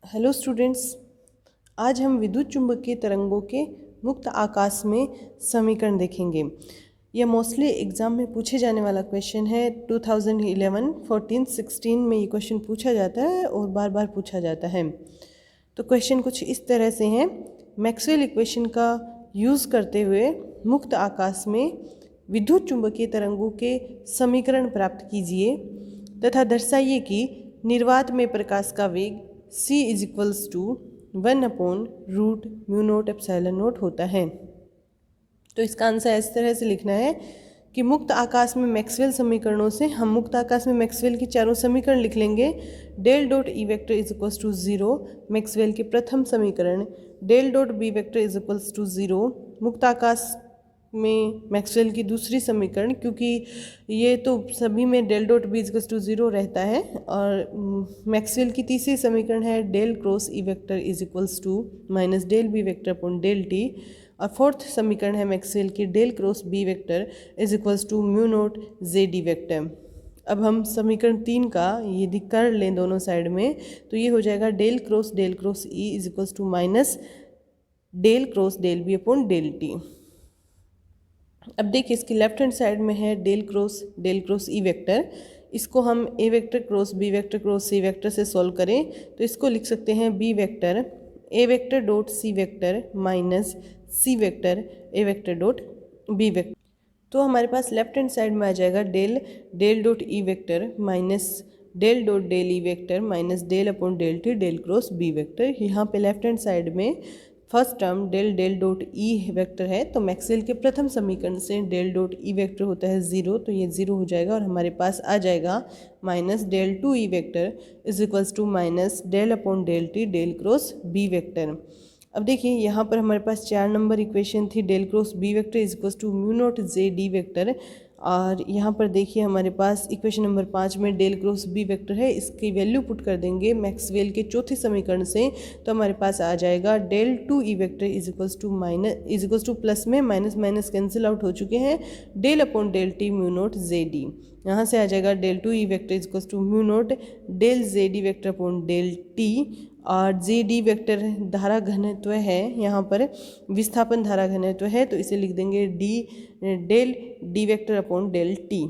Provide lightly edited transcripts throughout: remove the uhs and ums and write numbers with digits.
Hello students, आज हम विद्युत चुंबकीय तरंगों के मुक्त आकाश में समीकरण देखेंगे। यह मोस्टली एग्ज़ाम में पूछे जाने वाला क्वेश्चन है। 2011, 14, 16 में ये क्वेश्चन पूछा जाता है और बार बार पूछा जाता है। तो क्वेश्चन कुछ इस तरह से हैं। मैक्सवेल इक्वेशन का यूज़ करते हुए मुक्त आकाश में विद्युत चुंबकीय तरंगों के समीकरण प्राप्त कीजिए तथा दर्शाइए कि निर्वात में प्रकाश का वेग c इज इक्वल्स टू 1/√μ0 होता है। तो इसका आंसर इस तरह से लिखना है कि मुक्त आकाश में मैक्सवेल समीकरणों से हम मुक्त आकाश में मैक्सवेल के चारों समीकरण लिख लेंगे। Del dot E vector is equals to 0 Maxwell के प्रथम समीकरण, del dot B vector is equals to 0 मुक्त आकाश में मैक्सवेल की दूसरी समीकरण, क्योंकि ये तो सभी में del dot B equals to 0 रहता है। और मैक्सवेल की तीसरी समीकरण है del cross E vector is equals to minus del B vector upon del T. और फोर्थ समीकरण है मैक्सवेल की del cross B vector is equals to μ0 J D vector. अब हम समीकरण 3 का यदि कर लें दोनों साइड में तो ये हो जाएगा del cross E is equals to minus del cross del B upon del T. अब देखिए इसकी लेफ्ट हैंड साइड में है डेल क्रॉस ई वेक्टर। इसको हम A vector cross B vector cross C vector से सॉल्व करें तो इसको लिख सकते हैं B vector A vector dot C vector minus C vector A vector dot B vector. तो हमारे पास लेफ्ट हैंड साइड में आ जाएगा del dot E vector minus del dot del E vector minus del upon del T del cross B vector. यहाँ पे left hand side में first term del dot E vector है, तो Maxwell के प्रथम समीकरण से डेल डॉट ई वेक्टर होता है 0, तो ये 0 हो जाएगा और हमारे पास आ जाएगा minus del two E vector is equals to minus del upon del T del cross B vector. अब देखिए यहाँ पर हमारे पास 4 नंबर इक्वेशन थी del cross B vector is equals to μ0 J D vector. और यहाँ पर देखिए हमारे पास इक्वेशन नंबर 5 में डेल क्रॉस बी वेक्टर है, इसकी वैल्यू पुट कर देंगे मैक्सवेल के चौथे समीकरण से तो हमारे पास आ जाएगा del two E vector is equals to plus में माइनस माइनस कैंसिल आउट हो चुके हैं del upon del T μ0 J D. यहाँ से आ जाएगा del two E vector is equals to μ0 del J D vector upon del T. और J D vector धारा घनत्व है, यहाँ पर विस्थापन धारा घनत्व है, तो इसे लिख देंगे del D vector upon del T.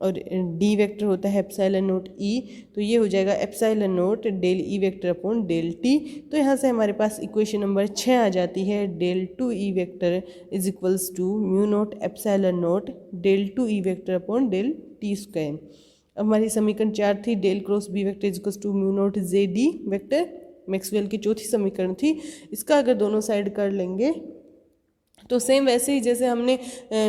और डी वेक्टर होता है एप्सिलॉन नोट ई, तो ये हो जाएगा epsilon naught del E vector upon del T. तो यहाँ से हमारे पास इक्वेशन नंबर 6 आ जाती है del two E vector is equals to μ0 epsilon naught del two E vector upon del T square. अब हमारी समीकरण 4 थी del cross B vector is equals to μ0 J D vector, Maxwell की चौथी समीकरण थी। इसका अगर दोनों साइड कर लेंगे तो सेम वैसे ही जैसे हमने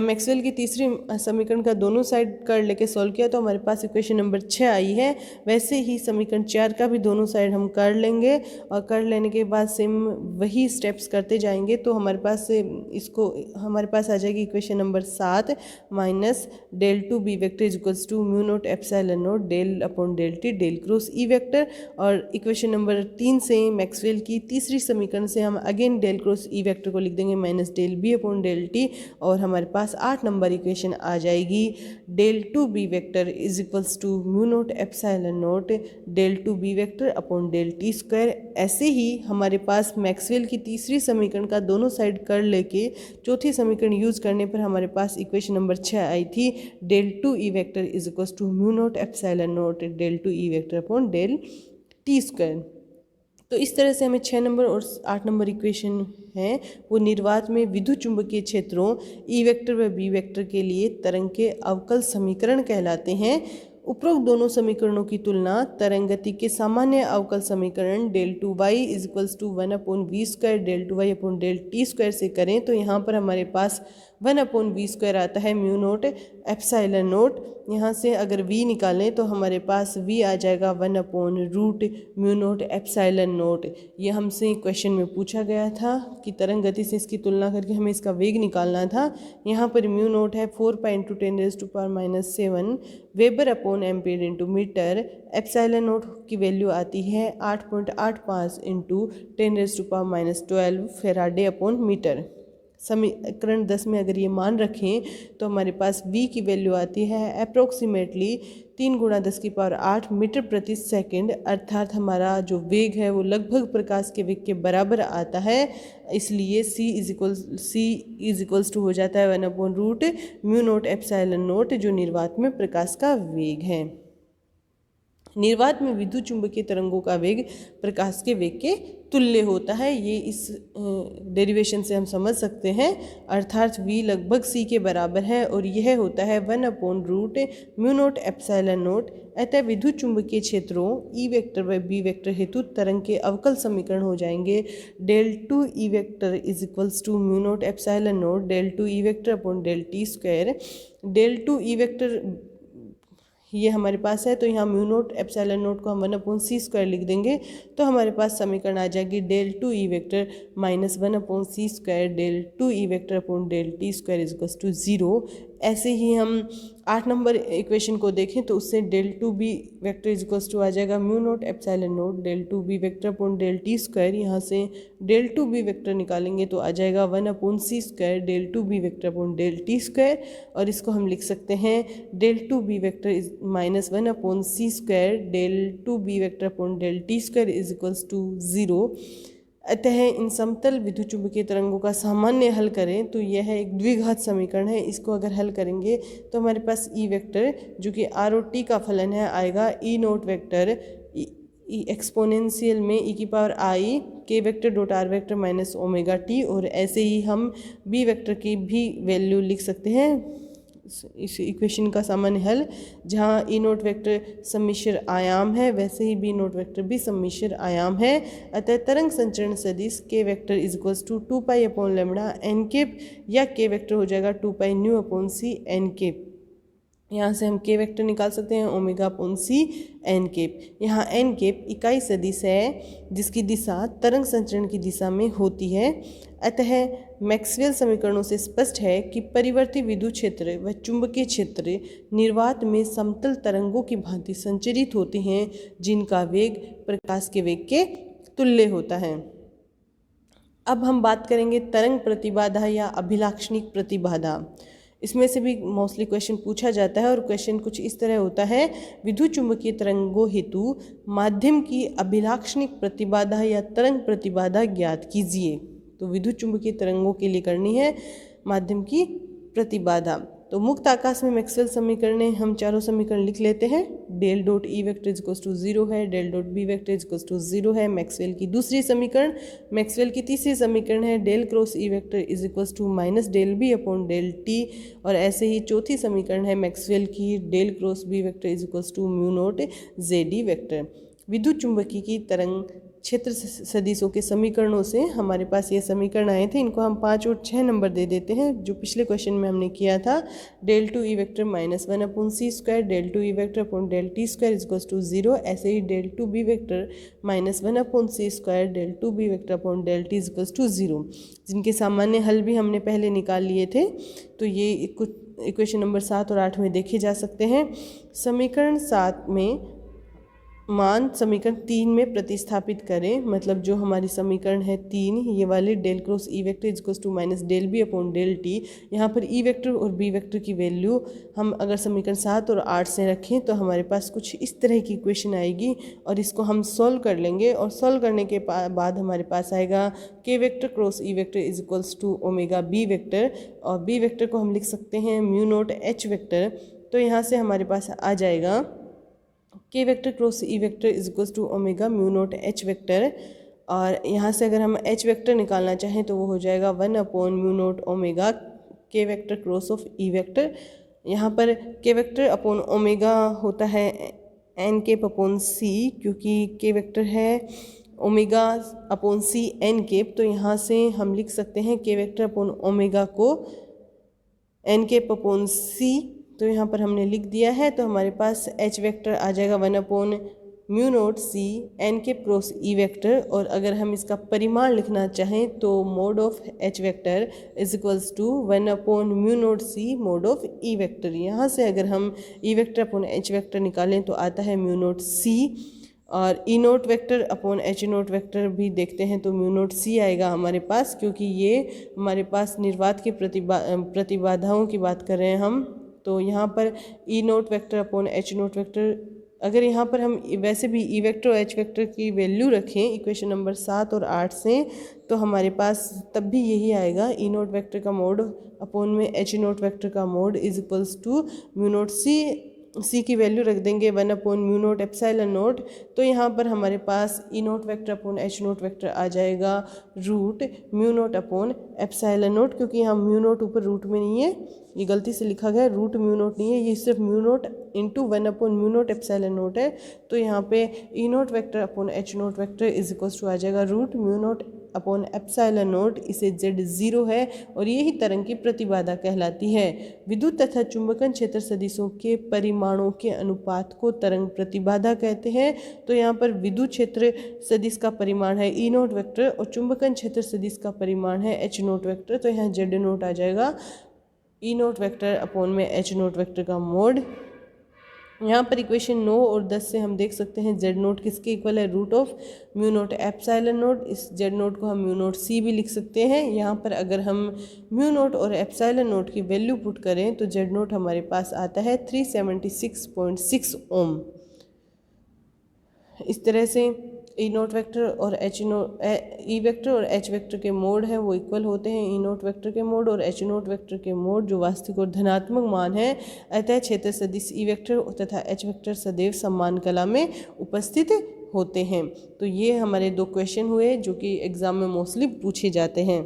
मैक्सवेल की तीसरी समीकरण का दोनों साइड कर लेके सॉल्व किया तो हमारे पास इक्वेशन नंबर 6 आई है, वैसे ही समीकरण 4 का भी दोनों साइड हम कर लेंगे। और कर लेने के बाद सेम वही स्टेप्स करते जाएंगे तो हमारे पास आ जाएगी equation number 7 minus del two B vector is equals to μ0 epsilon naught del upon del T del cross E vector. और इक्वेशन नंबर 3 से मैक्सवेल की तीसरी समीकरण से हम again del cross E vector को लिख देंगे minus del B upon del T. और हमारे पास 8 नंबर इक्वेशन आ जाएगी del two B vector is equals to μ0 epsilon naught del two B vector upon del T square. ऐसे ही हमारे पास मैक्सवेल की तीसरी समीकरण का दोनों साइड कर लेके चौथी समीकरण यूज करने पर हमारे पास इक्वेशन नंबर 6 आई थी del two E vector is equals to μ0 epsilon naught del two E vector upon del T square. तो इस तरह से हमें 6 नंबर और 8 नंबर इक्वेशन हैं वो निर्वात में विद्युत चुंबकीय क्षेत्रों ई वेक्टर व बी वेक्टर के लिए तरंग के अवकल समीकरण कहलाते हैं। उपरोक्त दोनों समीकरणों की तुलना तरंग गति के सामान्य अवकल समीकरण del two Y is equals to 1 upon V square del two Y upon del T square से करें तो यहाँ पर हमारे पास 1 अपॉन वी स्क्वायर आता है μ0 एप्सिलॉन नोट। यहाँ से अगर v निकालें तो हमारे पास v आ जाएगा 1 अपॉन रूट μ0 एप्सिलॉन नोट। ये हमसे क्वेश्चन में पूछा गया था कि तरंग गति से इसकी तुलना करके हमें इसका वेग निकालना था। यहाँ पर μ0 है 4 pi into 10⁻⁷ weber upon ampere into metre. Epsilon naught की वैल्यू आती है 8.85 इंटू 10⁻12 फेराडे अपॉन मीटर। समीकरण 10 में अगर ये मान रखें तो हमारे पास v की वैल्यू आती है अप्रोक्सीमेटली 3 × 10⁸ मीटर प्रति सेकंड, अर्थात हमारा जो वेग है वो लगभग प्रकाश के वेग के बराबर आता है। इसलिए c इज इक्वल्स टू हो जाता है 1/√μ0ε0, जो निर्वात में प्रकाश का वेग है। निर्वात में विद्युत चुंबकीय तरंगों का वेग प्रकाश के वेग के तुल्य होता है। ये इस डेरिवेशन से हम समझ सकते हैं, अर्थात v लगभग c के बराबर है और यह होता है 1/√μ0ε0। अतः विद्युत चुंबकीय क्षेत्रों E वेक्टर व B वेक्टर हेतु तरंग के अवकल समीकरण हो जाएंगे del 2 E vector is equals to μ0ε0 del 2 E vector upon del t square. del 2 E vector ये हमारे पास है, तो यहाँ μ0ε0 को हम 1/c² लिख देंगे, तो हमारे पास समीकरण आ जाएगी del 2 E vector minus 1/c² del 2 E vector upon del t square is equals to 0। ऐसे ही हम 8 नंबर इक्वेशन को देखें तो उससे del 2B vector is equals to आ जाएगा μ0ε0 del 2B vector upon del t square. यहाँ से del 2B वेक्टर निकालेंगे तो आ जाएगा 1/c² del 2B vector upon del t square, और इसको हम लिख सकते हैं del 2B vector is minus 1/c² del 2B vector upon del t square is equals to 0। अतः इन समतल विद्युत चुंबकीय तरंगों का सामान्य हल करें तो यह एक द्विघात समीकरण है। इसको अगर हल करेंगे तो हमारे पास E वेक्टर जो कि R और T का फलन है आएगा E0 वेक्टर एक्सपोनेंशियल में e की power i k vector dot r vector minus omega t, और ऐसे ही हम B वेक्टर की भी वैल्यू लिख सकते हैं इस इक्वेशन का सामान्य हल। जहाँ E0 वेक्टर सम्मिश्र आयाम है वैसे ही B0 वेक्टर भी सम्मिश्र आयाम है। अतः तरंग संचरण सदिश k vector is equals to 2π/λ या k वेक्टर हो जाएगा 2πν/c n। यहाँ से हम k वेक्टर निकाल सकते हैं ω/c n। यहाँ n इकाई सदिश है जिसकी दिशा तरंग संचरण की दिशा में होती है। अतः मैक्सवेल समीकरणों से स्पष्ट है कि परिवर्ती विद्युत क्षेत्र व चुंबकीय क्षेत्र निर्वात में समतल तरंगों की भांति संचरित होते हैं जिनका वेग प्रकाश के वेग के तुल्य होता है। अब हम बात करेंगे तरंग प्रतिबाधा या अभिलाक्षणिक प्रतिबाधा। इसमें से भी मोस्टली क्वेश्चन पूछा जाता है और क्वेश्चन कुछ इस तरह होता है, विद्युत चुंबकीय तरंगों हेतु माध्यम की अभिलाक्षणिक प्रतिबाधा या तरंग प्रतिबाधा ज्ञात कीजिए। तो विद्युत चुंबकीय तरंगों के लिए करनी है माध्यम की प्रतिबाधा। तो मुक्त आकाश में मैक्सवेल समीकरण हम चारों समीकरण लिख लेते हैं। del dot E vector is equals to 0 है, del dot B vector is equals to 0 है। मैक्सवेल की दूसरी समीकरण, मैक्सवेल की तीसरी समीकरण है del cross E vector is equals to minus del B upon del T, और ऐसे ही चौथी समीकरण है मैक्सवेल की del cross B vector is equals to μ0 ZD vector. विद्युत चुंबकीय की तरंग क्षेत्र सदिशों के समीकरणों से हमारे पास ये समीकरण आए थे। इनको हम 5 और 6 नंबर दे देते हैं जो पिछले क्वेश्चन में हमने किया था। del 2 E vector minus 1/c² del 2 E vector upon del t square is equals to 0। ऐसे ही del 2 B vector minus 1/c² del 2 B vector upon del t is equals to 0, जिनके सामान्य हल भी हमने पहले निकाल लिए थे। तो ये कुछ इक्वेशन नंबर 7 और 8 में देखे जा सकते हैं। समीकरण 7 में मान समीकरण 3 में प्रतिस्थापित करें, मतलब जो हमारी समीकरण है 3 ये वाले del cross E vector is equals to minus del B upon del t। यहाँ पर E वेक्टर और B वेक्टर की वैल्यू हम अगर समीकरण 7 और 8 से रखें तो हमारे पास कुछ इस तरह की इक्वेशन आएगी, और इसको हम सॉल्व कर लेंगे। और सॉल्व करने के बाद हमारे पास आएगा k vector cross E vector is equals to omega B vector, और B वेक्टर को हम लिख सकते हैं μ0 H वेक्टर। तो यहाँ से हमारे पास आ जाएगा k vector cross E vector is equals to omega μ0 H vector, और यहाँ से अगर हम H वेक्टर निकालना चाहें तो वो हो जाएगा 1/μ0 omega k vector cross of E vector. यहाँ पर k वेक्टर अपॉन ओमेगा होता है n अपॉन c, क्योंकि k वेक्टर है ओमेगा अपॉन c n। तो यहाँ से हम लिख सकते हैं k वेक्टर अपॉन ओमेगा को n अपॉन c, तो यहाँ पर हमने लिख दिया है। तो हमारे पास H वेक्टर आ जाएगा 1/μ0 c n cross E vector, और अगर हम इसका परिमाण लिखना चाहें तो mod of H vector is equals to 1/μ0 c mod of E vector. यहाँ से अगर हम E vector upon H vector निकालें तो आता है μ0 c, और E naught vector upon H naught vector भी देखते हैं तो म्यू नोट सी आएगा हमारे पास, क्योंकि ये हमारे पास निर्वात के प्रतिबाधाओं की बात कर रहे हैं हम। तो यहाँ पर E naught vector upon H naught vector, अगर यहाँ पर हम वैसे भी ई वेक्टर और एच वेक्टर की वैल्यू रखें इक्वेशन नंबर 7 और 8 से, तो हमारे पास तब भी यही आएगा, ई नोट वेक्टर का मोड अपॉन में एच नोट वेक्टर का mode is equals to mu naught c की वैल्यू रख देंगे 1 upon mu naught epsilon naught. तो यहाँ पर हमारे पास E naught vector upon H naught vector आ जाएगा root mu naught upon epsilon naught, क्योंकि यहाँ म्यू नोट ऊपर रूट में नहीं है, ये गलती से लिखा गया, रूट म्यू नोट नहीं है, ये सिर्फ mu naught into 1 upon mu naught epsilon naught है। तो यहाँ पे E naught vector upon H naught vector is equals to आ जाएगा root mu naught upon epsilon naught, इसे Z0 है और यही तरंग की प्रतिबाधा कहलाती है। विद्युत तथा चुंबकन क्षेत्र सदिशों के परिमाणों के अनुपात को तरंग प्रतिबाधा कहते हैं। तो यहाँ पर विद्युत क्षेत्र सदिश का परिमाण है ई नोट वेक्टर और चुंबकन क्षेत्र सदिश का परिमाण है एच नोट वेक्टर, तो यहाँ Z नोट आ जाएगा ई नोट वेक्टर अपॉन में एच नोट वेक्टर का मोड। यहाँ पर इक्वेशन 9 और 10 से हम देख सकते हैं Z नोट किसके इक्वल है, root of mu naught epsilon naught. इस Z नोट को हम म्यू नोट सी भी लिख सकते हैं। यहाँ पर अगर हम म्यू नोट और एप्सिलॉन नोट की वैल्यू पुट करें तो Z नोट हमारे पास आता है 376.6 ओम। इस तरह से ई नोट वेक्टर और ई वेक्टर और एच वेक्टर के मोड हैं वो इक्वल होते हैं। ई नोट वेक्टर के मोड और एच नोट वेक्टर के मोड जो वास्तविक और धनात्मक मान है, अतः क्षेत्र सदिश ई वेक्टर तथा एच वेक्टर सदैव समान कला में उपस्थित होते हैं। तो ये हमारे 2 क्वेश्चन हुए जो कि एग्ज़ाम में मोस्टली पूछे जाते हैं।